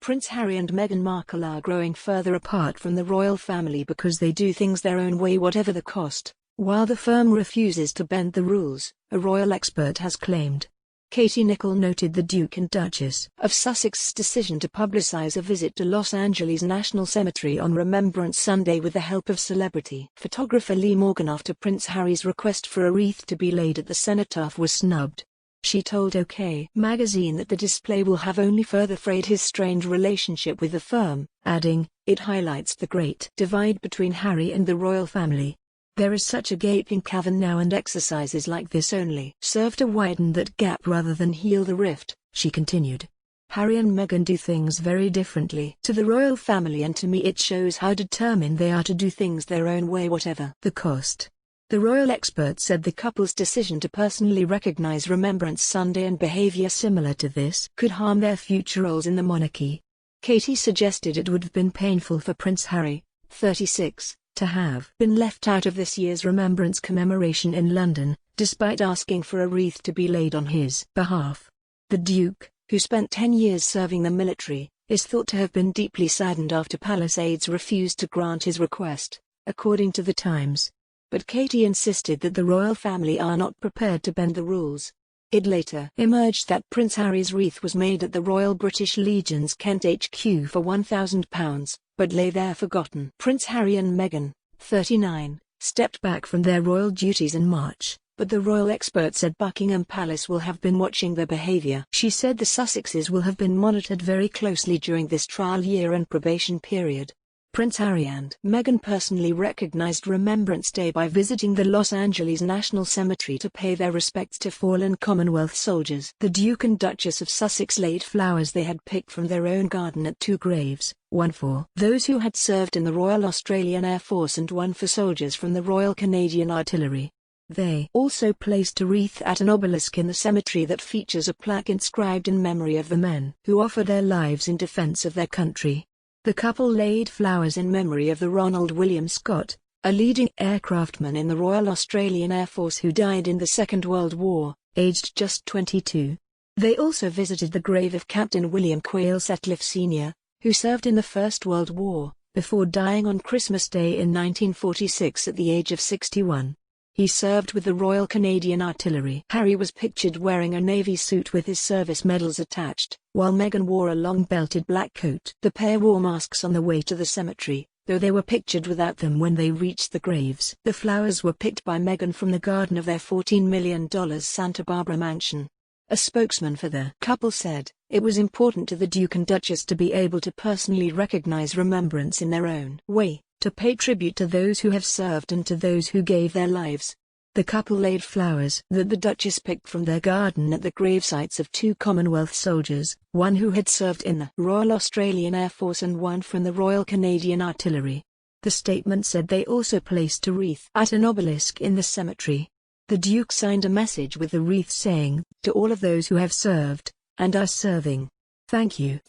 Prince Harry and Meghan Markle are growing further apart from the royal family because they do things their own way whatever the cost, while the firm refuses to bend the rules, a royal expert has claimed. Nicholl noted the Duke and Duchess of Sussex's decision to publicize a visit to Los Angeles National Cemetery on Remembrance Sunday with the help of celebrity photographer Lee Morgan after Prince Harry's request for a wreath to be laid at the cenotaph was snubbed. She told OK! magazine that the display will have only further frayed his strained relationship with the firm, adding, "It highlights the great divide between Harry and the royal family. There is such a gaping cavern now and exercises like this only serve to widen that gap rather than heal the rift," she continued. "Harry and Meghan do things very differently to the royal family and to me it shows how determined they are to do things their own way whatever the cost." The royal expert said the couple's decision to personally recognize Remembrance Sunday and behavior similar to this could harm their future roles in the monarchy. Katie suggested it would have been painful for Prince Harry, 36, to have been left out of this year's Remembrance commemoration in London, despite asking for a wreath to be laid on his behalf. The Duke, who spent 10 years serving the military, is thought to have been deeply saddened after palace aides refused to grant his request, according to The Times. But Katie insisted that the royal family are not prepared to bend the rules. It later emerged that Prince Harry's wreath was made at the Royal British Legion's Kent HQ for £1,000, but lay there forgotten. Prince Harry and Meghan, 39, stepped back from their royal duties in March, but the royal expert said Buckingham Palace will have been watching their behavior. She said the Sussexes will have been monitored very closely during this trial year and probation period. Prince Harry and Meghan personally recognized Remembrance Day by visiting the Los Angeles National Cemetery to pay their respects to fallen Commonwealth soldiers. The Duke and Duchess of Sussex laid flowers they had picked from their own garden at 2 graves, one for those who had served in the Royal Australian Air Force and one for soldiers from the Royal Canadian Artillery. They also placed a wreath at an obelisk in the cemetery that features a plaque inscribed in memory of the men who offered their lives in defense of their country. The couple laid flowers in memory of the Ronald William Scott, a leading aircraftman in the Royal Australian Air Force who died in the Second World War, aged just 22. They also visited the grave of Captain William Quayle Sutcliffe Sr., who served in the First World War, before dying on Christmas Day in 1946 at the age of 61. He served with the Royal Canadian Artillery. Harry was pictured wearing a navy suit with his service medals attached, while Meghan wore a long-belted black coat. The pair wore masks on the way to the cemetery, though they were pictured without them when they reached the graves. The flowers were picked by Meghan from the garden of their $14 million Santa Barbara mansion. A spokesman for the couple said, "It was important to the Duke and Duchess to be able to personally recognize Remembrance in their own way, to pay tribute to those who have served and to those who gave their lives." The couple laid flowers that the Duchess picked from their garden at the gravesites of 2 Commonwealth soldiers, one who had served in the Royal Australian Air Force and one from the Royal Canadian Artillery. The statement said they also placed a wreath at an obelisk in the cemetery. The Duke signed a message with the wreath saying, "To all of those who have served, and are serving, thank you."